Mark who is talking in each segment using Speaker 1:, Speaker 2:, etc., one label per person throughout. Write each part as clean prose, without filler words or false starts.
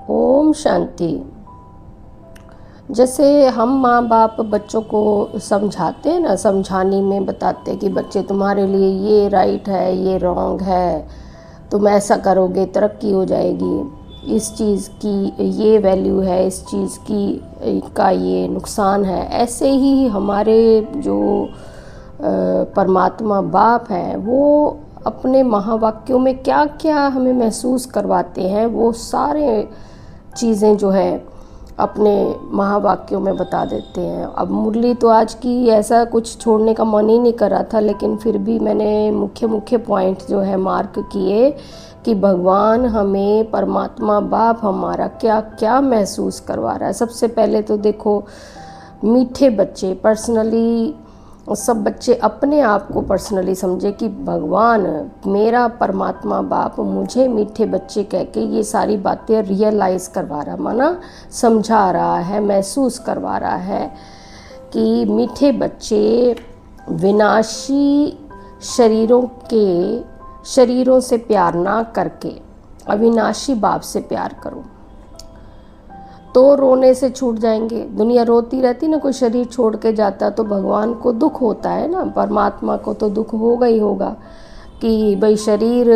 Speaker 1: ओम शांति। जैसे हम माँ बाप बच्चों को समझाते हैं ना, समझाने में बताते हैं कि बच्चे तुम्हारे लिए ये राइट है, ये रॉन्ग है, तुम ऐसा करोगे तरक्की हो जाएगी, इस चीज़ की ये वैल्यू है, इस चीज़ की का ये नुकसान है। ऐसे ही हमारे जो परमात्मा बाप हैं वो अपने महावाक्यों में क्या क्या हमें महसूस करवाते हैं, वो सारे चीज़ें जो है अपने महावाक्यों में बता देते हैं। अब मुरली तो आज की ऐसा कुछ छोड़ने का मन ही नहीं कर रहा था, लेकिन फिर भी मैंने मुख्य मुख्य पॉइंट जो है मार्क किए कि भगवान हमें, परमात्मा बाप हमारा क्या क्या महसूस करवा रहा है। सबसे पहले तो देखो, मीठे बच्चे, पर्सनली सब बच्चे अपने आप को पर्सनली समझे कि भगवान मेरा परमात्मा बाप मुझे मीठे बच्चे कह के ये सारी बातें रियलाइज़ करवा रहा, माना समझा रहा है, महसूस करवा रहा है कि मीठे बच्चे विनाशी शरीरों से प्यार ना करके अविनाशी बाप से प्यार करो तो रोने से छूट जाएंगे। दुनिया रोती रहती ना, कोई शरीर छोड़ के जाता तो भगवान को दुख होता है ना, परमात्मा को तो दुख होगा ही होगा कि भाई शरीर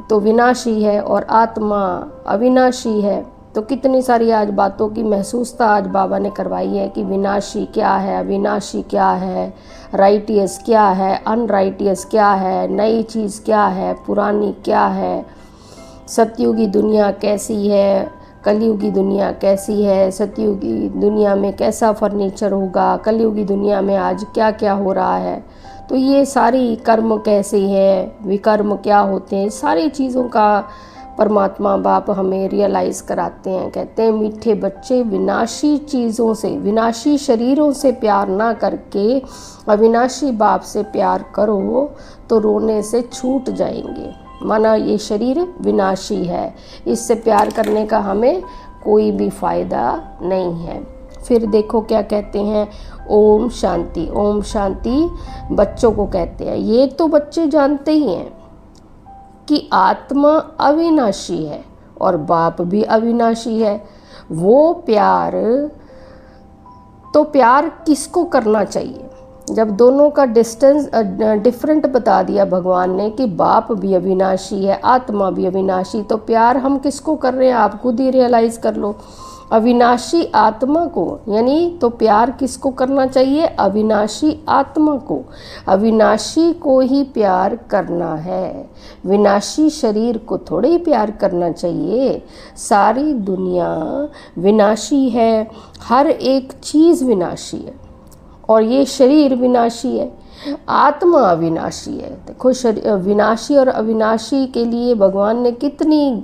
Speaker 1: तो विनाशी है और आत्मा अविनाशी है। तो कितनी सारी आज बातों की महसूसता आज बाबा ने करवाई है कि विनाशी क्या है, अविनाशी क्या है, राइटियस क्या है, अनराइटियस क्या है, नई चीज़ क्या है, पुरानी क्या है, सतयुगी दुनिया कैसी है, कलयुगी दुनिया कैसी है, सतयुगी दुनिया में कैसा फर्नीचर होगा, कलयुगी दुनिया में आज क्या क्या हो रहा है। तो ये सारी कर्म कैसे हैं, विकर्म क्या होते हैं, सारी चीज़ों का परमात्मा बाप हमें रियलाइज़ कराते हैं। कहते हैं मीठे बच्चे विनाशी चीज़ों से, विनाशी शरीरों से प्यार ना करके अविनाशी बाप से प्यार करो तो रोने से छूट जाएंगे। माना ये शरीर विनाशी है, इससे प्यार करने का हमें कोई भी फ़ायदा नहीं है। फिर देखो क्या कहते हैं, ओम शांति। ओम शांति बच्चों को कहते हैं। ये तो बच्चे जानते ही हैं कि आत्मा अविनाशी है और बाप भी अविनाशी है। वो प्यार तो प्यार किसको करना चाहिए? जब दोनों का डिस्टेंस डिफरेंट बता दिया भगवान ने कि बाप भी अविनाशी है, आत्मा भी अविनाशी, तो प्यार हम किसको कर रहे हैं आप खुद ही रियलाइज़ कर लो। अविनाशी आत्मा को, यानी तो प्यार किसको करना चाहिए? अविनाशी आत्मा को। अविनाशी को ही प्यार करना है, विनाशी शरीर को थोड़े ही प्यार करना चाहिए। सारी दुनिया विनाशी है, हर एक चीज़ विनाशी है और ये शरीर विनाशी है, आत्मा अविनाशी है। देखो विनाशी और अविनाशी के लिए भगवान ने कितनी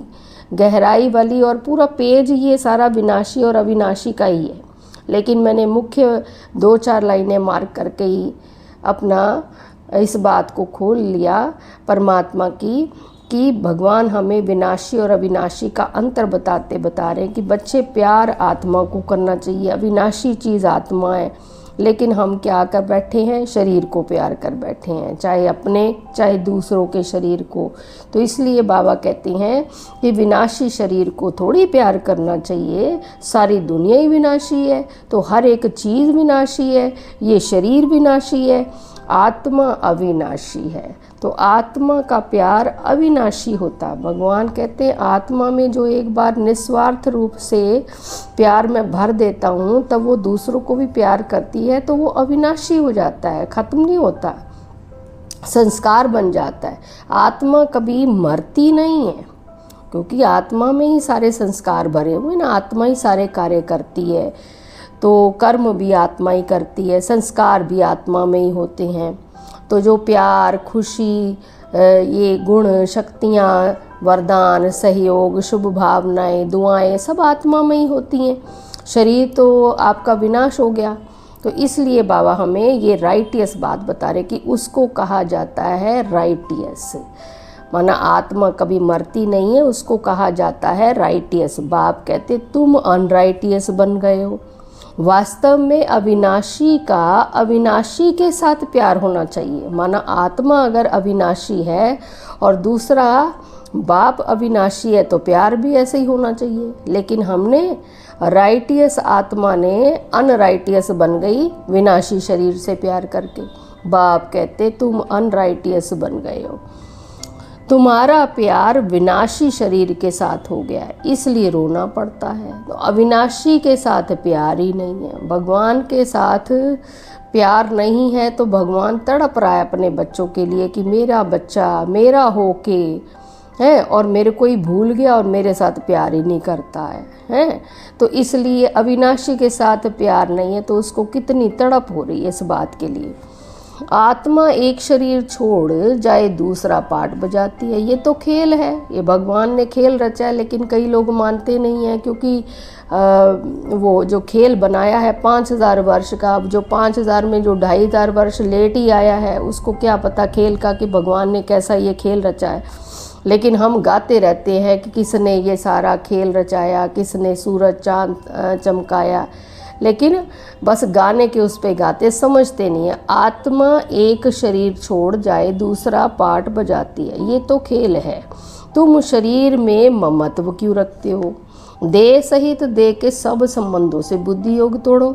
Speaker 1: गहराई वाली, और पूरा पेज ये सारा विनाशी और अविनाशी का ही है। लेकिन मैंने मुख्य 2-4 लाइनें मार्क करके ही अपना इस बात को खोल लिया परमात्मा की कि भगवान हमें विनाशी और अविनाशी का अंतर बता रहे हैं कि बच्चे प्यार आत्मा को करना चाहिए, अविनाशी चीज़ आत्मा है। लेकिन हम क्या कर बैठे हैं? शरीर को प्यार कर बैठे हैं, चाहे अपने चाहे दूसरों के शरीर को। तो इसलिए बाबा कहते हैं कि विनाशी शरीर को थोड़ी प्यार करना चाहिए, सारी दुनिया ही विनाशी है, तो हर एक चीज़ विनाशी है, ये शरीर विनाशी है, आत्मा अविनाशी है। तो आत्मा का प्यार अविनाशी होता। भगवान कहते हैं आत्मा में जो एक बार निस्वार्थ रूप से प्यार में भर देता हूँ तब वो दूसरों को भी प्यार करती है, तो वो अविनाशी हो जाता है, ख़त्म नहीं होता, संस्कार बन जाता है। आत्मा कभी मरती नहीं है, क्योंकि आत्मा में ही सारे संस्कार भरे हुए ना, आत्मा ही सारे कार्य करती है। तो कर्म भी आत्मा ही करती है, संस्कार भी आत्मा में ही होते हैं। तो जो प्यार, खुशी, ये गुण, शक्तियाँ, वरदान, सहयोग, शुभ भावनाएं, दुआएं सब आत्मा में ही होती हैं। शरीर तो आपका विनाश हो गया। तो इसलिए बाबा हमें ये राइटियस बात बता रहे कि उसको कहा जाता है राइटियस, माना आत्मा कभी मरती नहीं है, उसको कहा जाता है राइटियस। बाप कहते तुम अनराइटियस बन गए हो, वास्तव में अविनाशी का अविनाशी के साथ प्यार होना चाहिए। माना आत्मा अगर अविनाशी है और दूसरा बाप अविनाशी है तो प्यार भी ऐसे ही होना चाहिए। लेकिन हमने राइटियस आत्मा ने अनराइटियस बन गई विनाशी शरीर से प्यार करके। बाप कहते तुम अनराइटियस बन गए हो, तुम्हारा प्यार विनाशी शरीर के साथ हो गया है, इसलिए रोना पड़ता है। तो अविनाशी के साथ प्यार ही नहीं है, भगवान के साथ प्यार नहीं है तो भगवान तड़प रहा है अपने बच्चों के लिए कि मेरा बच्चा मेरा होके है और मेरे को ही भूल गया और मेरे साथ प्यार ही नहीं करता है। तो इसलिए अविनाशी के साथ प्यार नहीं है तो उसको कितनी तड़प हो रही है इस बात के लिए। आत्मा एक शरीर छोड़ जाए दूसरा पार्ट बजाती है, ये तो खेल है, ये भगवान ने खेल रचा है। लेकिन कई लोग मानते नहीं हैं क्योंकि वो जो खेल बनाया है 5000 वर्ष का, अब जो 5000 में जो 2500 वर्ष लेट ही आया है उसको क्या पता खेल का कि भगवान ने कैसा ये खेल रचा है। लेकिन हम गाते रहते हैं कि किसने ये सारा खेल रचाया, किसने सूरज चांद चमकाया, लेकिन बस गाने के उस पे गाते, समझते नहीं है। आत्मा एक शरीर छोड़ जाए दूसरा पार्ट बजाती है, ये तो खेल है। तुम शरीर में ममत्व क्यों रखते हो? देह सहित देह के सब संबंधों से बुद्धि योग तोड़ो,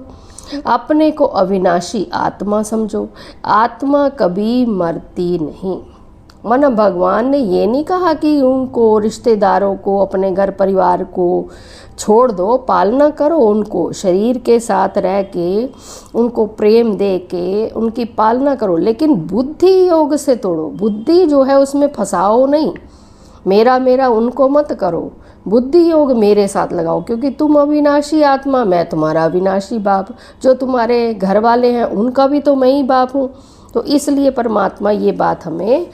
Speaker 1: अपने को अविनाशी आत्मा समझो। आत्मा कभी मरती नहीं। माना भगवान ने ये नहीं कहा कि उनको रिश्तेदारों को अपने घर परिवार को छोड़ दो, पालना करो उनको, शरीर के साथ रह के उनको प्रेम दे के उनकी पालना करो, लेकिन बुद्धि योग से तोड़ो। बुद्धि जो है उसमें फंसाओ नहीं, मेरा मेरा उनको मत करो, बुद्धि योग मेरे साथ लगाओ, क्योंकि तुम अविनाशी आत्मा, मैं तुम्हारा अविनाशी बाप, जो तुम्हारे घर वाले हैं उनका भी तो मैं ही बाप हूँ। तो इसलिए परमात्मा ये बात हमें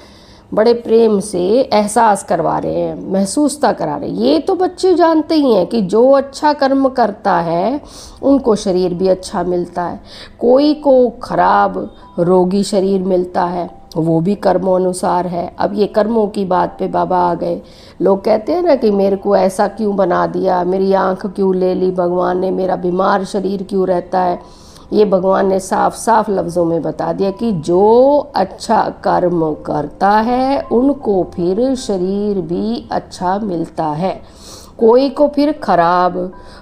Speaker 1: बड़े प्रेम से एहसास करवा रहे हैं, महसूसता करा रहे हैं। ये तो बच्चे जानते ही हैं कि जो अच्छा कर्म करता है उनको शरीर भी अच्छा मिलता है, कोई को खराब रोगी शरीर मिलता है, वो भी कर्मों अनुसार है। अब ये कर्मों की बात पे बाबा आ गए। लोग कहते हैं ना कि मेरे को ऐसा क्यों बना दिया, मेरी आँख क्यों ले ली भगवान ने, मेरा बीमार शरीर क्यों रहता है। ये भगवान ने साफ साफ लफ्ज़ों में बता दिया कि जो अच्छा कर्म करता है उनको फिर शरीर भी अच्छा मिलता है, कोई को फिर खराब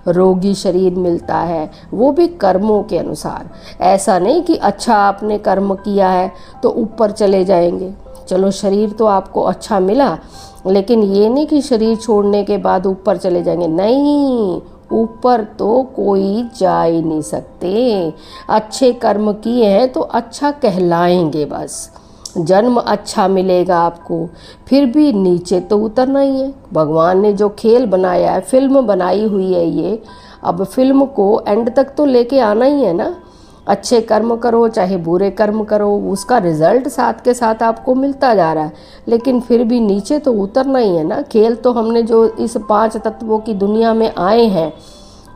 Speaker 1: रोगी शरीर मिलता है, वो भी कर्मों के अनुसार। ऐसा नहीं कि अच्छा आपने कर्म किया है तो ऊपर चले जाएंगे। चलो शरीर तो आपको अच्छा मिला, लेकिन ये नहीं कि शरीर छोड़ने के बाद ऊपर चले जाएंगे, नहीं, ऊपर तो कोई जा ही नहीं सकते। अच्छे कर्म किए हैं तो अच्छा कहलाएंगे, बस जन्म अच्छा मिलेगा आपको, फिर भी नीचे तो उतरना ही है। भगवान ने जो खेल बनाया है, फिल्म बनाई हुई है ये, अब फिल्म को एंड तक तो लेके आना ही है ना। अच्छे कर्म करो चाहे बुरे कर्म करो, उसका रिजल्ट साथ के साथ आपको मिलता जा रहा है, लेकिन फिर भी नीचे तो उतरना ही है ना। खेल तो हमने जो इस 5 तत्वों की दुनिया में आए हैं,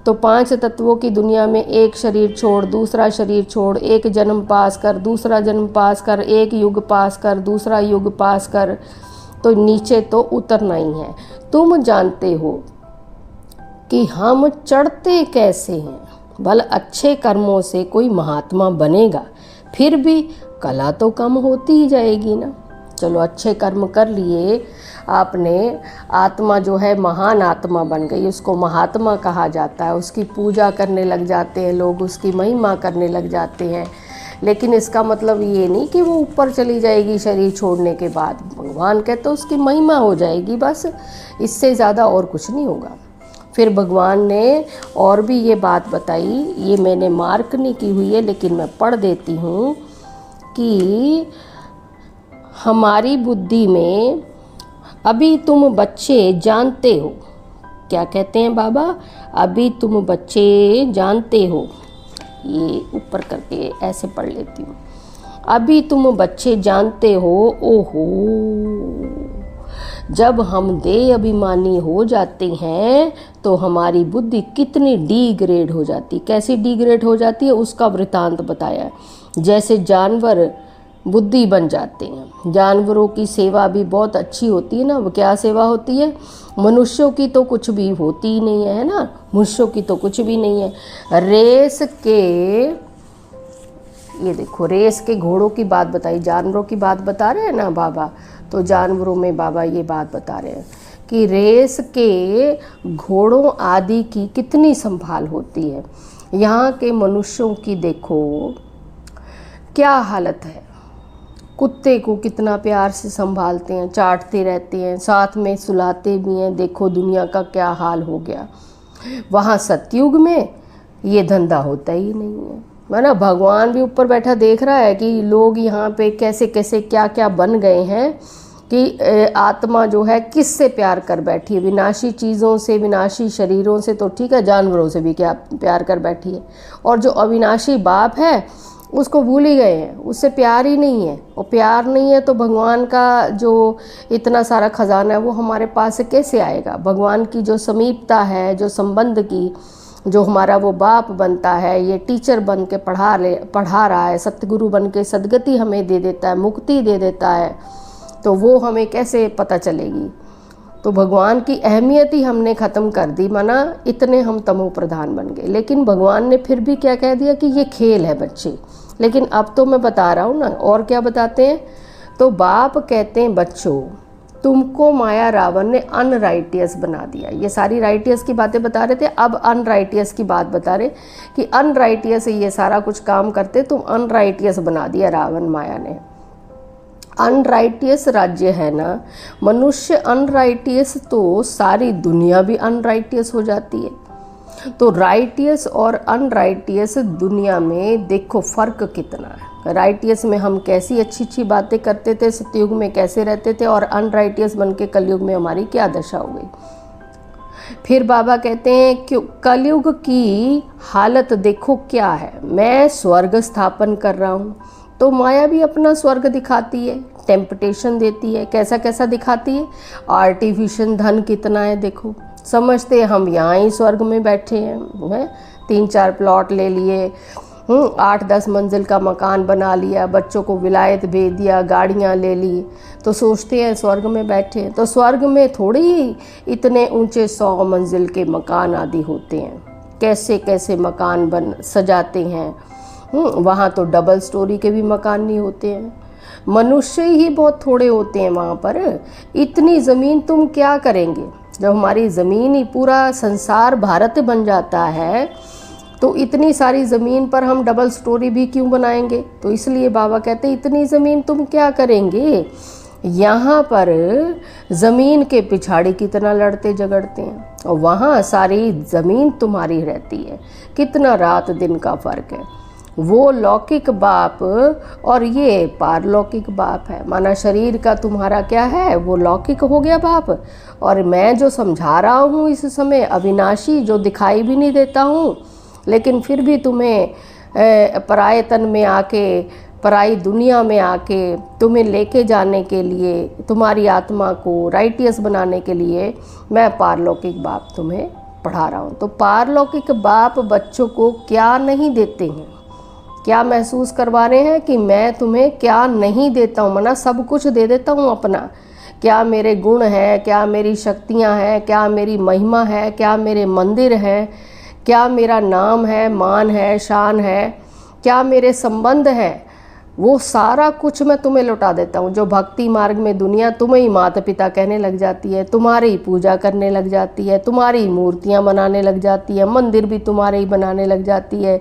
Speaker 1: तो 5 तत्वों की दुनिया में एक शरीर छोड़ दूसरा शरीर छोड़, एक जन्म पास कर दूसरा जन्म पास कर, एक युग पास कर दूसरा युग पास कर, तो नीचे तो उतरना ही है। तुम जानते हो कि हम चढ़ते कैसे हैं। भले अच्छे कर्मों से कोई महात्मा बनेगा, फिर भी कला तो कम होती ही जाएगी ना। चलो अच्छे कर्म कर लिए आपने, आत्मा जो है महान आत्मा बन गई, उसको महात्मा कहा जाता है, उसकी पूजा करने लग जाते हैं लोग, उसकी महिमा करने लग जाते हैं। लेकिन इसका मतलब ये नहीं कि वो ऊपर चली जाएगी शरीर छोड़ने के बाद। भगवान कहते उसकी महिमा हो जाएगी, बस इससे ज़्यादा और कुछ नहीं होगा। फिर भगवान ने और भी ये बात बताई, ये मैंने मार्क नहीं की हुई है लेकिन मैं पढ़ देती हूँ कि हमारी बुद्धि में अभी तुम बच्चे जानते हो, क्या कहते हैं बाबा, अभी तुम बच्चे जानते हो, ये ऊपर करके ऐसे पढ़ लेती हूँ, अभी तुम बच्चे जानते हो। ओहो, जब हम देह अभिमानी हो जाते हैं तो हमारी बुद्धि कितनी डिग्रेड हो जाती, कैसी डिग्रेड हो जाती है उसका वृतांत बताया है। जैसे जानवर बुद्धि बन जाते हैं। जानवरों की सेवा भी बहुत अच्छी होती है ना। वो क्या सेवा होती है? मनुष्यों की तो कुछ भी होती ही नहीं है ना, मनुष्यों की तो कुछ भी नहीं है। रेस के, ये देखो रेस के घोड़ों की बात बताई, जानवरों की बात बता रहे हैं ना बाबा, तो जानवरों में बाबा ये बात बता रहे हैं कि रेस के घोड़ों आदि की कितनी संभाल होती है। यहाँ के मनुष्यों की देखो क्या हालत है। कुत्ते को कितना प्यार से संभालते हैं, चाटते रहते हैं, साथ में सुलाते भी हैं। देखो दुनिया का क्या हाल हो गया। वहाँ सतयुग में ये धंधा होता ही नहीं है। माना भगवान भी ऊपर बैठा देख रहा है कि लोग यहाँ पे कैसे कैसे क्या क्या बन गए हैं, कि आत्मा जो है किससे प्यार कर बैठी है। विनाशी चीज़ों से, विनाशी शरीरों से तो ठीक है, जानवरों से भी क्या प्यार कर बैठी है। और जो अविनाशी बाप है उसको भूल ही गए हैं, उससे प्यार ही नहीं है। और प्यार नहीं है तो भगवान का जो इतना सारा खजाना है वो हमारे पास से कैसे आएगा। भगवान की जो समीपता है, जो संबंध की, जो हमारा वो बाप बनता है, ये टीचर बन के पढ़ा रहा है, सतगुरु बन के सदगति हमें दे देता है, मुक्ति दे देता है, तो वो हमें कैसे पता चलेगी। तो भगवान की अहमियत ही हमने ख़त्म कर दी। माना इतने हम तमो प्रधान बन गए। लेकिन भगवान ने फिर भी क्या कह दिया कि ये खेल है बच्चे। लेकिन अब तो मैं बता रहा हूँ ना, और क्या बताते हैं, तो बाप कहते हैं बच्चों तुमको माया रावण ने अनराइटियस बना दिया। ये सारी राइटियस की बातें बता रहे थे, अब अनराइटियस की बात बता रहे कि अनराइटियस ये सारा कुछ काम करते, तुम अनराइटियस बना दिया रावण माया ने। अनराइटियस राज्य है ना, मनुष्य अनराइटियस तो सारी दुनिया भी अनराइटियस हो जाती है। तो राइटियस और अनराइटियस दुनिया में देखो फ़र्क कितना है। राइटियस में हम कैसी अच्छी अच्छी बातें करते थे, सतयुग में कैसे रहते थे, और अनराइटियस बन के कलयुग में हमारी क्या दशा हो गई। फिर बाबा कहते हैं कि कलयुग की हालत देखो क्या है। मैं स्वर्ग स्थापन कर रहा हूँ, तो माया भी अपना स्वर्ग दिखाती है, टेम्पटेशन देती है। कैसा कैसा दिखाती है? आर्टिफिशियल धन कितना है देखो। समझते हम यहाँ ही स्वर्ग में बैठे हैं, 3-4 प्लॉट ले लिए, 8-10 मंजिल का मकान बना लिया, बच्चों को विलायत भेज दिया, गाड़ियाँ ले ली, तो सोचते हैं स्वर्ग में बैठे हैं। तो स्वर्ग में थोड़ी ही इतने ऊंचे 100 मंजिल के मकान आदि होते हैं। कैसे कैसे मकान बन सजाते हैं। वहाँ तो डबल स्टोरी के भी मकान नहीं होते हैं। मनुष्य ही बहुत थोड़े होते हैं वहाँ पर। इतनी ज़मीन तुम क्या करेंगे? जब हमारी ज़मीन ही पूरा संसार भारत बन जाता है, तो इतनी सारी ज़मीन पर हम डबल स्टोरी भी क्यों बनाएंगे? तो इसलिए बाबा कहते हैं इतनी ज़मीन तुम क्या करेंगे। यहाँ पर ज़मीन के पिछाड़ी कितना लड़ते झगड़ते हैं, और वहाँ सारी ज़मीन तुम्हारी रहती है। कितना रात दिन का फ़र्क है। वो लौकिक बाप और ये पारलौकिक बाप है। माना शरीर का तुम्हारा क्या है, वो लौकिक हो गया बाप, और मैं जो समझा रहा हूँ इस समय अविनाशी, जो दिखाई भी नहीं देता हूँ, लेकिन फिर भी तुम्हें पराये तन में आके, पराई दुनिया में आके तुम्हें लेके जाने के लिए, तुम्हारी आत्मा को राइटियस बनाने के लिए मैं पारलौकिक बाप तुम्हें पढ़ा रहा हूँ। तो पारलौकिक बाप बच्चों को क्या नहीं देते हैं, क्या महसूस करवा रहे हैं कि मैं तुम्हें क्या नहीं देता हूँ। मना सब कुछ दे देता हूँ अपना। क्या मेरे गुण हैं, क्या मेरी शक्तियाँ हैं, क्या मेरी महिमा है, क्या मेरे मंदिर हैं, क्या मेरा नाम है, मान है, शान है, क्या मेरे संबंध हैं, वो सारा कुछ मैं तुम्हें लौटा देता हूँ। जो भक्ति मार्ग में दुनिया तुम्हें ही माता पिता कहने लग जाती है, तुम्हारी पूजा करने लग जाती है, तुम्हारी मूर्तियाँ बनाने लग जाती है, मंदिर भी तुम्हारे ही बनाने लग जाती है,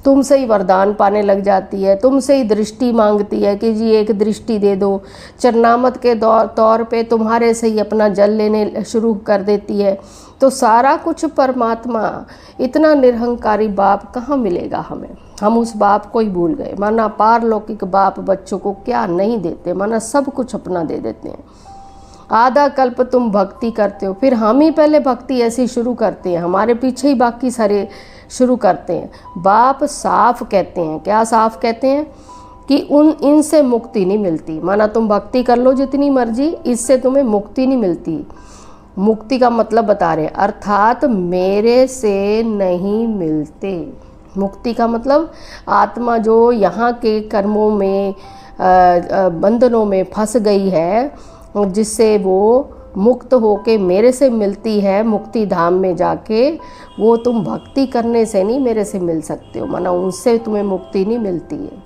Speaker 1: तुमसे ही वरदान पाने लग जाती है, तुमसे ही दृष्टि मांगती है कि जी एक दृष्टि दे दो। चरनामत के तौर पे तुम्हारे से ही अपना जल लेने शुरू कर देती है। तो सारा कुछ परमात्मा, इतना निरहंकारी बाप कहाँ मिलेगा हमें। हम उस बाप को ही भूल गए। माना पारलौकिक बाप बच्चों को क्या नहीं देते, माना सब कुछ अपना दे देते हैं। आधा कल्प तुम भक्ति करते हो, फिर हम ही पहले भक्ति ऐसी शुरू करते हैं, हमारे पीछे ही बाकी सारे शुरू करते हैं। बाप साफ कहते हैं, क्या साफ कहते हैं कि इनसे मुक्ति नहीं मिलती। माना तुम भक्ति कर लो जितनी मर्जी, इससे तुम्हें मुक्ति नहीं मिलती। मुक्ति का मतलब बता रहे हैं, अर्थात मेरे से नहीं मिलते। मुक्ति का मतलब आत्मा जो यहाँ के कर्मों में बंधनों में फंस गई है, जिससे वो मुक्त होके मेरे से मिलती है मुक्ति धाम में जाके, वो तुम भक्ति करने से नहीं मेरे से मिल सकते हो, माना उनसे तुम्हें मुक्ति नहीं मिलती है।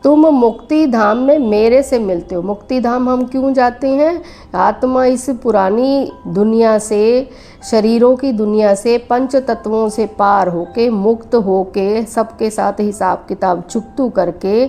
Speaker 1: तुम मुक्ति धाम में मेरे से मिलते हो। मुक्ति धाम हम क्यों जाते हैं? आत्मा इस पुरानी दुनिया से, शरीरों की दुनिया से, पंच तत्वों से पार होके, मुक्त होके, सबके साथ हिसाब किताब चुकतू करके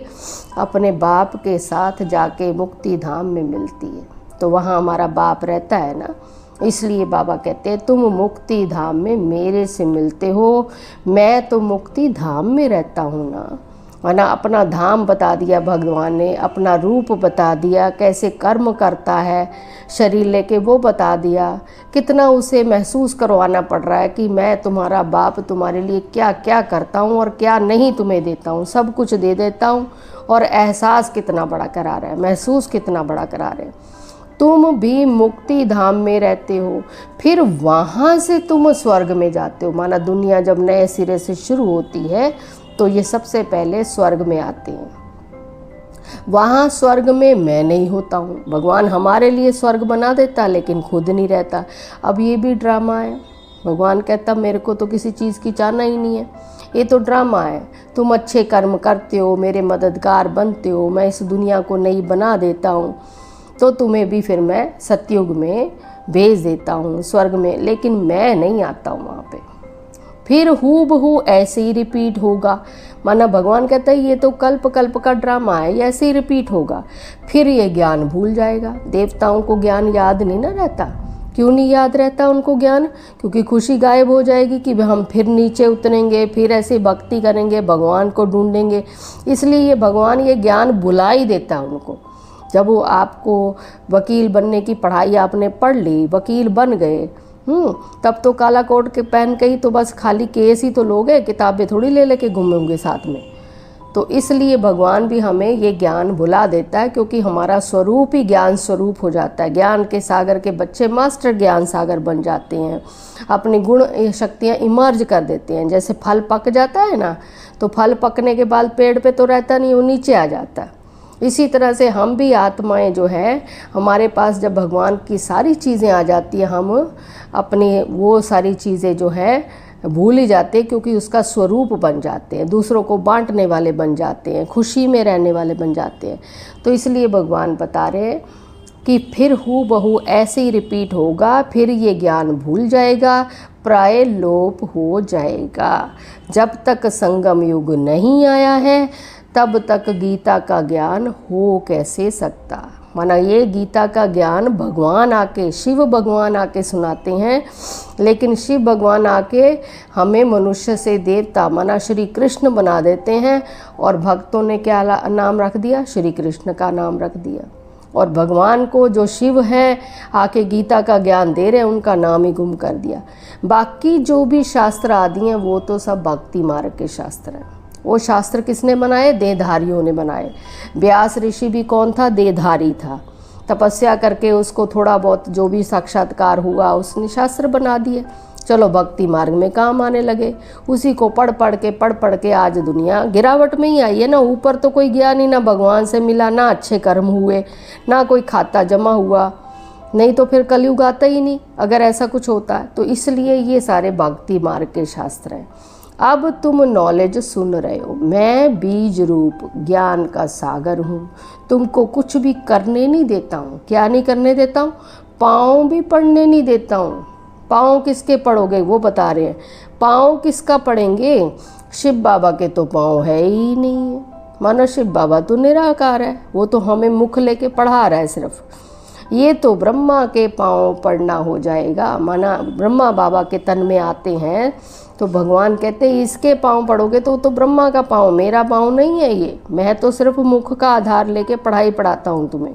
Speaker 1: अपने बाप के साथ जाके मुक्ति धाम में मिलती है। तो वहाँ हमारा बाप रहता है ना, इसलिए बाबा कहते हैं तुम मुक्ति धाम में मेरे से मिलते हो, मैं तो मुक्ति धाम में रहता हूँ ना। वरना अपना धाम बता दिया भगवान ने, अपना रूप बता दिया, कैसे कर्म करता है शरीर लेके वो बता दिया। कितना उसे महसूस करवाना पड़ रहा है कि मैं तुम्हारा बाप तुम्हारे लिए क्या क्या करता हूँ और क्या नहीं तुम्हें देता हूँ, सब कुछ दे देता हूँ। और एहसास कितना बड़ा करा रहा है, महसूस कितना बड़ा करा रहे हैं। तुम भी मुक्ति धाम में रहते हो, फिर वहाँ से तुम स्वर्ग में जाते हो। माना दुनिया जब नए सिरे से शुरू होती है तो ये सबसे पहले स्वर्ग में आते हैं। वहाँ स्वर्ग में मैं नहीं होता हूँ, भगवान हमारे लिए स्वर्ग बना देता लेकिन खुद नहीं रहता। अब ये भी ड्रामा है। भगवान कहता मेरे को तो किसी चीज़ की चाहना ही नहीं है, ये तो ड्रामा है। तुम अच्छे कर्म करते हो, मेरे मददगार बनते हो, मैं इस दुनिया को नई बना देता हूँ, तो तुम्हें भी फिर मैं सतयुग में भेज देता हूँ स्वर्ग में, लेकिन मैं नहीं आता हूँ वहाँ पे। फिर हूबहू ऐसे ही रिपीट होगा। माना भगवान कहता है ये तो कल्प कल्प का ड्रामा है, ये ऐसे ही रिपीट होगा। फिर ये ज्ञान भूल जाएगा। देवताओं को ज्ञान याद नहीं ना रहता। क्यों नहीं याद रहता उनको ज्ञान? क्योंकि खुशी गायब हो जाएगी कि हम फिर नीचे उतरेंगे, फिर ऐसे भक्ति करेंगे, भगवान को ढूंढेंगे। इसलिए ये भगवान ये ज्ञान भुला ही देता है उनको। जब वो आपको वकील बनने की पढ़ाई आपने पढ़ ली, वकील बन गए, तब तो काला कोट के पहन के ही तो बस खाली केस ही तो लोगे, किताबें थोड़ी ले लेके घूमेंगे साथ में। तो इसलिए भगवान भी हमें ये ज्ञान भुला देता है, क्योंकि हमारा स्वरूप ही ज्ञान स्वरूप हो जाता है। ज्ञान के सागर के बच्चे मास्टर ज्ञान सागर बन जाते हैं, अपनी गुण शक्तियाँ इमर्ज कर देते हैं। जैसे फल पक जाता है ना, तो फल पकने के बाद पेड़ पे तो रहता नहीं, वो नीचे आ जाता है। इसी तरह से हम भी आत्माएं जो है, हमारे पास जब भगवान की सारी चीज़ें आ जाती हैं, हम अपनी वो सारी चीज़ें जो है भूल ही जाते हैं, क्योंकि उसका स्वरूप बन जाते हैं, दूसरों को बांटने वाले बन जाते हैं, खुशी में रहने वाले बन जाते हैं। तो इसलिए भगवान बता रहे हैं कि फिर हूबहू ऐसे ही रिपीट होगा, फिर ये ज्ञान भूल जाएगा, प्राय लोप हो जाएगा। जब तक संगम युग नहीं आया है तब तक गीता का ज्ञान हो कैसे सकता। माना ये गीता का ज्ञान भगवान आके, शिव भगवान आके सुनाते हैं, लेकिन शिव भगवान आके हमें मनुष्य से देवता माना श्री कृष्ण बना देते हैं, और भक्तों ने क्या नाम रख दिया? श्री कृष्ण का नाम रख दिया। और भगवान को जो शिव हैं आके गीता का ज्ञान दे रहे हैं, उनका नाम ही गुम कर दिया। बाकी जो भी शास्त्र आदि हैं वो तो सब भक्ति मार्ग के शास्त्र हैं। वो शास्त्र किसने बनाए? देहधारियों ने बनाए। व्यास ऋषि भी कौन था? देहधारी था। तपस्या करके उसको थोड़ा बहुत जो भी साक्षात्कार हुआ उसने शास्त्र बना दिए। चलो भक्ति मार्ग में काम आने लगे। उसी को पढ़ पढ़ के आज दुनिया गिरावट में ही आई है ना। ऊपर तो कोई गया नहीं, ना भगवान से मिला, ना अच्छे कर्म हुए, ना कोई खाता जमा हुआ, नहीं तो फिर कलयुग आता ही नहीं अगर ऐसा कुछ होता है। तो इसलिए ये सारे भक्ति मार्ग के शास्त्र हैं। अब तुम नॉलेज सुन रहे हो। मैं बीज रूप ज्ञान का सागर हूँ, तुमको कुछ भी करने नहीं देता हूँ। क्या नहीं करने देता हूँ? पाँव भी पढ़ने नहीं देता हूँ। पाँव किसके पढ़ोगे? वो बता रहे हैं। पाँव किसका पढ़ेंगे? शिव बाबा के तो पाँव है ही नहीं है। मानो शिव बाबा तो निराकार है, वो तो हमें मुख लेके पढ़ा रहा है सिर्फ। ये तो ब्रह्मा के पाँव पढ़ना हो जाएगा। माना ब्रह्मा बाबा के तन में आते हैं तो भगवान कहते हैं इसके पाँव पढ़ोगे तो ब्रह्मा का पाँव, मेरा पाँव नहीं है ये। मैं तो सिर्फ मुख का आधार लेके पढ़ाई पढ़ाता हूँ तुम्हें।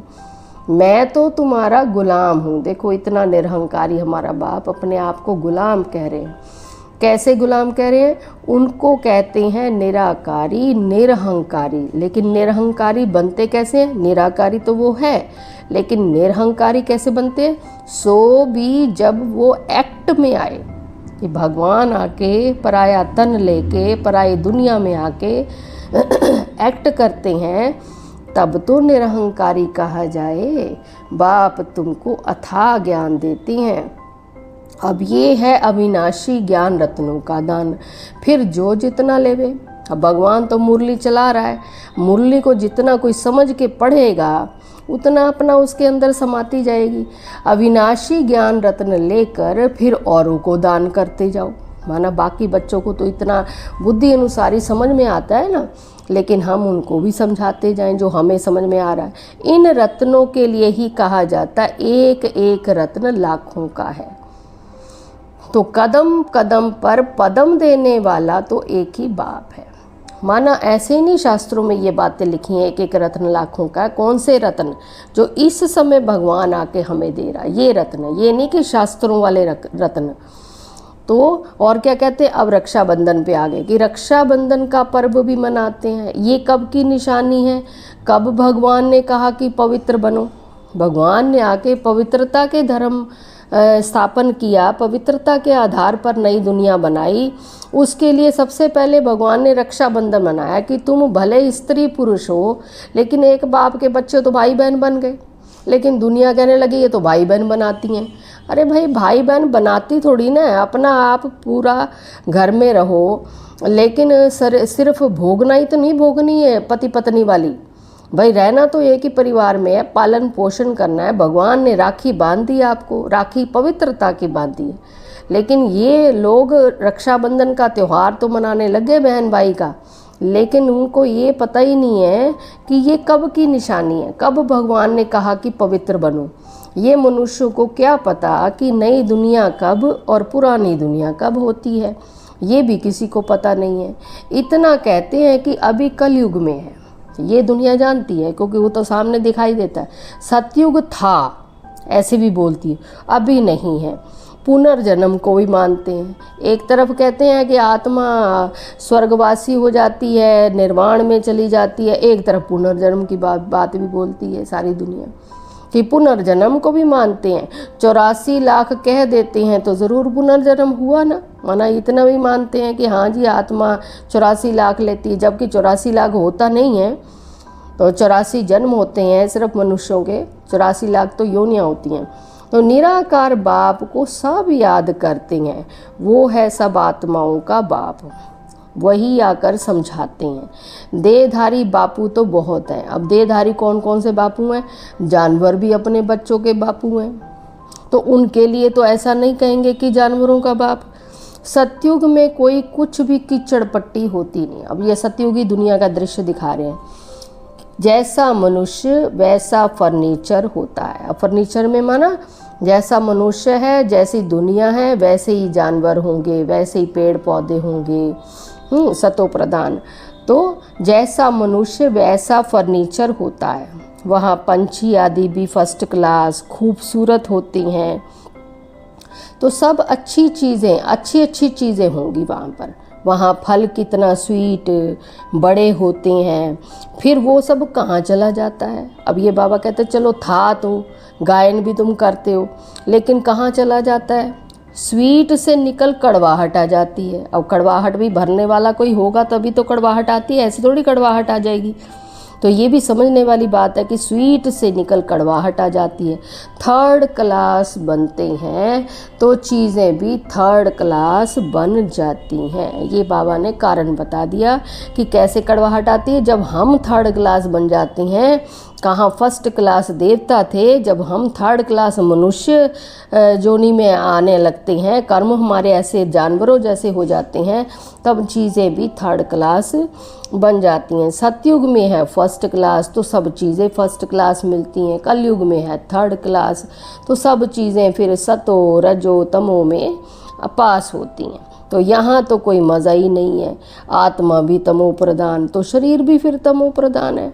Speaker 1: मैं तो तुम्हारा गुलाम हूँ। देखो इतना निरहंकारी हमारा बाप अपने आप को गुलाम कह रहे हैं। कैसे गुलाम कह रहे हैं? उनको कहते हैं निराकारी निरहंकारी। लेकिन निरहंकारी बनते कैसे हैं? निराकारी तो वो है, लेकिन निरहंकारी कैसे बनते हैं? सो भी जब वो एक्ट में आए कि भगवान आके पराया तन लेके पराई दुनिया में आके एक्ट करते हैं, तब तो निरहंकारी कहा जाए। बाप तुमको अथाह ज्ञान देते हैं। अब ये है अविनाशी ज्ञान रत्नों का दान, फिर जो जितना लेवे। अब भगवान तो मुरली चला रहा है, मुरली को जितना कोई समझ के पढ़ेगा उतना अपना उसके अंदर समाती जाएगी। अविनाशी ज्ञान रत्न लेकर फिर औरों को दान करते जाओ। माना बाकी बच्चों को तो इतना बुद्धि अनुसार ही समझ में आता है ना, लेकिन हम उनको भी समझाते जाएं जो हमें समझ में आ रहा है। इन रत्नों के लिए ही कहा जाता है एक एक रत्न लाखों का है। तो कदम कदम पर पदम देने वाला तो एक ही बाप है। माना ऐसे ही नहीं शास्त्रों में ये बातें लिखी हैं एक एक रत्न लाखों का। कौन से रत्न? जो इस समय भगवान आके हमें दे रहा है, ये रत्न। ये नहीं कि शास्त्रों वाले रत्न। तो और क्या कहते हैं, अब रक्षाबंधन पे आ गए कि रक्षाबंधन का पर्व भी मनाते हैं। ये कब की निशानी है? कब भगवान ने कहा कि पवित्र बनो? भगवान ने आके पवित्रता के धर्म स्थापन किया, पवित्रता के आधार पर नई दुनिया बनाई। उसके लिए सबसे पहले भगवान ने रक्षाबंधन मनाया कि तुम भले स्त्री पुरुष हो, लेकिन एक बाप के बच्चे तो भाई बहन बन गए। लेकिन दुनिया कहने लगी ये तो भाई बहन बनाती हैं। अरे भाई, भाई बहन बनाती थोड़ी ना, अपना आप पूरा घर में रहो, लेकिन सिर्फ भोगना ही तो नहीं भोगनी है पति पत्नी वाली। भाई रहना तो एक ही परिवार में है, पालन पोषण करना है। भगवान ने राखी बांध दी आपको, राखी पवित्रता की बांधी है। लेकिन ये लोग रक्षाबंधन का त्यौहार तो मनाने लगे बहन भाई का, लेकिन उनको ये पता ही नहीं है कि ये कब की निशानी है, कब भगवान ने कहा कि पवित्र बनो। ये मनुष्य को क्या पता कि नई दुनिया कब और पुरानी दुनिया कब होती है, ये भी किसी को पता नहीं है। इतना कहते हैं कि अभी कलयुग में है, ये दुनिया जानती है क्योंकि वो तो सामने दिखाई देता है। सतयुग था ऐसे भी बोलती है, अभी नहीं है। पुनर्जन्म को भी मानते हैं। एक तरफ कहते हैं कि आत्मा स्वर्गवासी हो जाती है, निर्वाण में चली जाती है, एक तरफ पुनर्जन्म की बात भी बोलती है सारी दुनिया कि पुनर्जन्म को भी मानते हैं। 84 लाख कह देते हैं तो ज़रूर पुनर्जन्म हुआ ना। माना इतना भी मानते हैं कि हाँ जी आत्मा 84 लाख लेती है, जबकि 84 लाख होता नहीं है। तो 84 जन्म होते हैं सिर्फ मनुष्यों के, 84 लाख तो योनियाँ होती हैं। तो निराकार बाप को सब याद करते हैं, वो है सब आत्माओं का बाप, वही आकर समझाते हैं। देहधारी बापू तो बहुत हैं। अब देहधारी कौन कौन से बापू हैं? जानवर भी अपने बच्चों के बापू हैं, तो उनके लिए तो ऐसा नहीं कहेंगे कि जानवरों का बाप। सतयुग में कोई कुछ भी कीचड़ पट्टी होती नहीं। अब ये सतयुगी दुनिया का दृश्य दिखा रहे हैं। जैसा मनुष्य वैसा फर्नीचर होता है। अब फर्नीचर में माना जैसा मनुष्य है, जैसी दुनिया है, वैसे ही जानवर होंगे, वैसे ही पेड़ पौधे होंगे, सतो प्रधान। तो जैसा मनुष्य वैसा फर्नीचर होता है। वहाँ पंछी आदि भी फर्स्ट क्लास खूबसूरत होती हैं। तो सब अच्छी चीज़ें, अच्छी अच्छी चीज़ें होंगी वहाँ पर। वहाँ फल कितना स्वीट बड़े होते हैं। फिर वो सब कहाँ चला जाता है? अब ये बाबा कहते चलो था तो गायन भी तुम करते हो, लेकिन कहाँ चला जाता है? स्वीट से निकल कड़वाहट आ जाती है। अब कड़वाहट भी भरने वाला कोई होगा तभी तो कड़वाहट आती है, ऐसे थोड़ी कड़वाहट आ जाएगी। तो ये भी समझने वाली बात है कि स्वीट से निकल कड़वाहट आ जाती है। थर्ड क्लास बनते हैं तो चीज़ें भी थर्ड क्लास बन जाती हैं। ये बाबा ने कारण बता दिया कि कैसे कड़वाहट आती है। जब हम थर्ड क्लास बन जाते हैं, कहाँ फर्स्ट क्लास देवता थे, जब हम थर्ड क्लास मनुष्य जोनी में आने लगते हैं, कर्म हमारे ऐसे जानवरों जैसे हो जाते हैं, तब चीज़ें भी थर्ड क्लास बन जाती हैं। सतयुग में है फर्स्ट क्लास तो सब चीज़ें फर्स्ट क्लास मिलती हैं। कलयुग में है थर्ड क्लास तो सब चीज़ें फिर सतो रजो तमो में पास होती हैं। तो यहाँ तो कोई मज़ा ही नहीं है। आत्मा भी तमो प्रधान तो शरीर भी फिर तमो प्रधान है।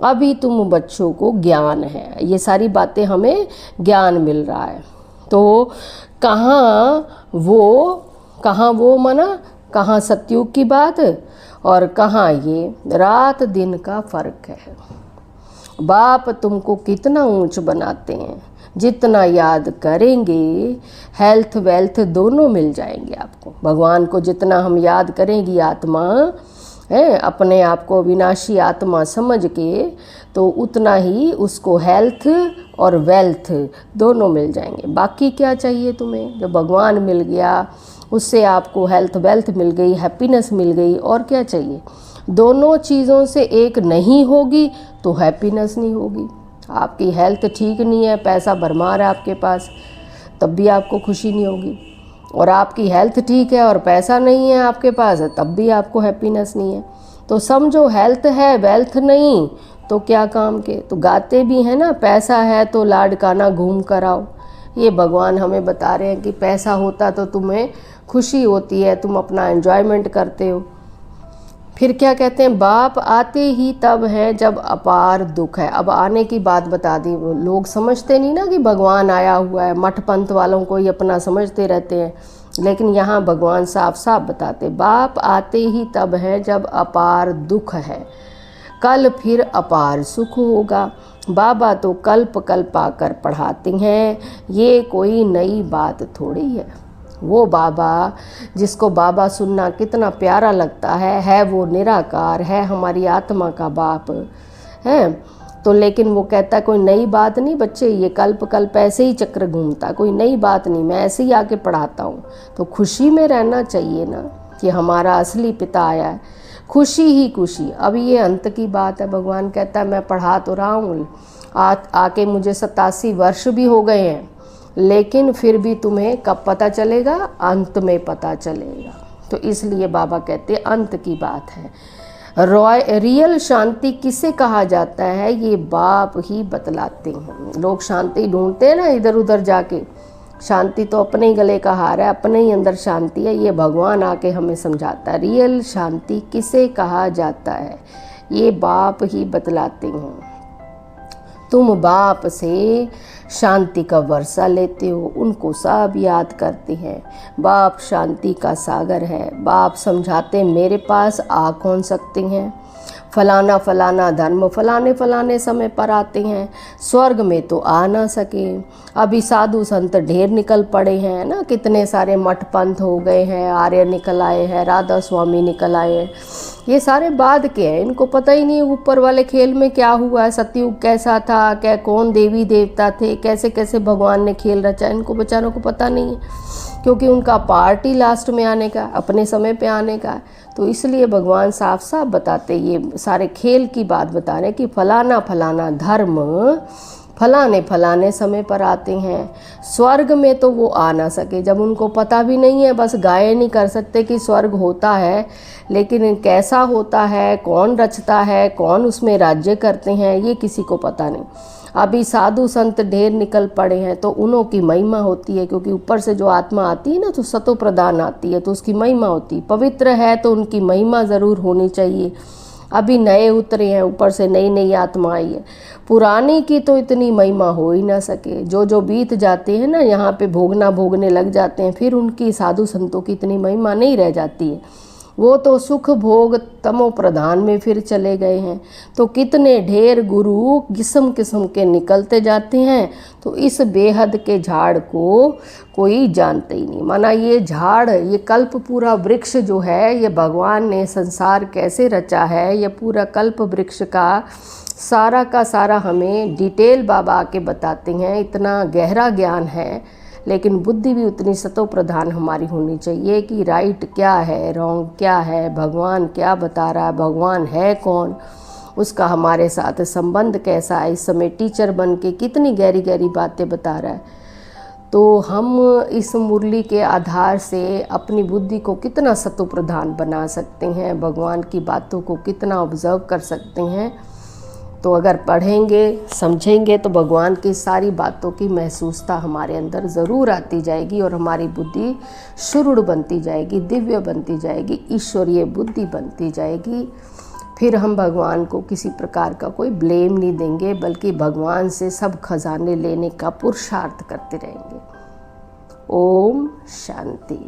Speaker 1: अभी तुम बच्चों को ज्ञान है, ये सारी बातें हमें ज्ञान मिल रहा है। तो कहाँ वो मना, कहाँ सतयुग की बात और कहाँ ये रात दिन का फ़र्क है। बाप तुमको कितना ऊंच बनाते हैं, जितना याद करेंगे हेल्थ वेल्थ दोनों मिल जाएंगे आपको। भगवान को जितना हम याद करेंगी आत्मा, है, अपने आप को विनाशी आत्मा समझ के, तो उतना ही उसको हेल्थ और वेल्थ दोनों मिल जाएंगे। बाकी क्या चाहिए तुम्हें? जब भगवान मिल गया, उससे आपको हेल्थ वेल्थ मिल गई, हैप्पीनेस मिल गई, और क्या चाहिए? दोनों चीज़ों से एक नहीं होगी तो हैप्पीनेस नहीं होगी। आपकी हेल्थ ठीक नहीं है, पैसा भरमार है आपके पास, तब भी आपको खुशी नहीं होगी। और आपकी हेल्थ ठीक है और पैसा नहीं है आपके पास, तब भी आपको हैप्पीनेस नहीं है। तो समझो हेल्थ है वेल्थ नहीं तो क्या काम के। तो गाते भी हैं ना, पैसा है तो लाडकाना घूम कर आओ। ये भगवान हमें बता रहे हैं कि पैसा होता तो तुम्हें खुशी होती है, तुम अपना एंजॉयमेंट करते हो। फिर क्या कहते हैं, बाप आते ही तब है जब अपार दुख है। अब आने की बात बता दी। लोग समझते नहीं ना कि भगवान आया हुआ है, मठ पंथ वालों को ही अपना समझते रहते हैं, लेकिन यहाँ भगवान साफ साफ बताते, बाप आते ही तब है जब अपार दुख है, कल फिर अपार सुख होगा। बाबा तो कल्प कल्प आकर पढ़ाते हैं, ये कोई नई बात थोड़ी है। वो बाबा जिसको बाबा सुनना कितना प्यारा लगता है वो निराकार है, हमारी आत्मा का बाप है। तो लेकिन वो कहता है कोई नई बात नहीं बच्चे, ये कल्प कल्प ऐसे ही चक्र घूमता, कोई नई बात नहीं, मैं ऐसे ही आके पढ़ाता हूँ। तो खुशी में रहना चाहिए ना कि हमारा असली पिता आया है, खुशी ही खुशी। अब ये अंत की बात है। भगवान कहता है मैं पढ़ा तो रहा हूँ, आके मुझे 87 वर्ष भी हो गए हैं, लेकिन फिर भी तुम्हें कब पता चलेगा? अंत में पता चलेगा। तो इसलिए बाबा कहते हैं अंत की बात है। रियल शांति किसे कहा जाता है, ये बाप ही बतलाते हैं। लोग शांति ढूंढते हैं ना इधर उधर जाके, शांति तो अपने ही गले का हार है, अपने ही अंदर शांति है। ये भगवान आके हमें समझाता है रियल शांति किसे कहा जाता है, ये बाप ही बतलाते हैं। तुम बाप से शांति का वर्षा लेते हो, उनको सब याद करते हैं। बाप शांति का सागर है। बाप समझाते मेरे पास आ कौन सकते हैं, फलाना फलाना धर्म फलाने फलाने समय पर आते हैं, स्वर्ग में तो आ ना सके। अभी साधु संत ढेर निकल पड़े हैं ना, कितने सारे मठ पंथ हो गए हैं, आर्य निकल आए हैं, राधा स्वामी निकल आए हैं। ये सारे बाद के हैं, इनको पता ही नहीं ऊपर वाले खेल में क्या हुआ है, सतयुग कैसा था, क्या कौन देवी देवता थे, कैसे कैसे भगवान ने खेल रचा, इनको बेचारों को पता नहीं है, क्योंकि उनका पार्ट ही लास्ट में आने का, अपने समय पे आने का। तो इसलिए भगवान साफ साफ बताते, ये सारे खेल की बात बता रहे कि फलाना फलाना धर्म फलाने फलाने समय पर आते हैं, स्वर्ग में तो वो आ ना सके। जब उनको पता भी नहीं है, बस गायन नहीं कर सकते कि स्वर्ग होता है, लेकिन कैसा होता है, कौन रचता है, कौन उसमें राज्य करते हैं, ये किसी को पता नहीं। अभी साधु संत ढेर निकल पड़े हैं तो उन्हों की महिमा होती है, क्योंकि ऊपर से जो आत्मा आती है ना तो सतो प्रदान आती है, तो उसकी महिमा होती है। पवित्र है तो उनकी महिमा ज़रूर होनी चाहिए। अभी नए उतरे हैं, ऊपर से नई नई आत्मा आई है, पुरानी की तो इतनी महिमा हो ही ना सके। जो जो बीत जाते हैं ना, यहाँ पे भोगने लग जाते हैं, फिर उनकी साधु संतों की इतनी महिमा नहीं रह जाती है। वो तो सुख भोग तमो प्रधान में फिर चले गए हैं। तो कितने ढेर गुरु किस्म किस्म के निकलते जाते हैं, तो इस बेहद के झाड़ को कोई जानते ही नहीं। माना ये झाड़, ये कल्प पूरा वृक्ष जो है, ये भगवान ने संसार कैसे रचा है, ये पूरा कल्प वृक्ष का सारा हमें डिटेल बाबा आके बताते हैं। इतना गहरा ज्ञान है, लेकिन बुद्धि भी उतनी सतो प्रधान हमारी होनी चाहिए कि राइट क्या है, रॉन्ग क्या है, भगवान क्या बता रहा है, भगवान है कौन, उसका हमारे साथ संबंध कैसा है। इस समय टीचर बन के कितनी गहरी गहरी बातें बता रहा है। तो हम इस मुरली के आधार से अपनी बुद्धि को कितना सतो प्रधान बना सकते हैं, भगवान की बातों को कितना ऑब्जर्व कर सकते हैं। तो अगर पढ़ेंगे समझेंगे तो भगवान की सारी बातों की महसूसता हमारे अंदर ज़रूर आती जाएगी और हमारी बुद्धि शुरुड़ बनती जाएगी, दिव्य बनती जाएगी, ईश्वरीय बुद्धि बनती जाएगी। फिर हम भगवान को किसी प्रकार का कोई ब्लेम नहीं देंगे, बल्कि भगवान से सब खजाने लेने का पुरुषार्थ करते रहेंगे। ओम शांति।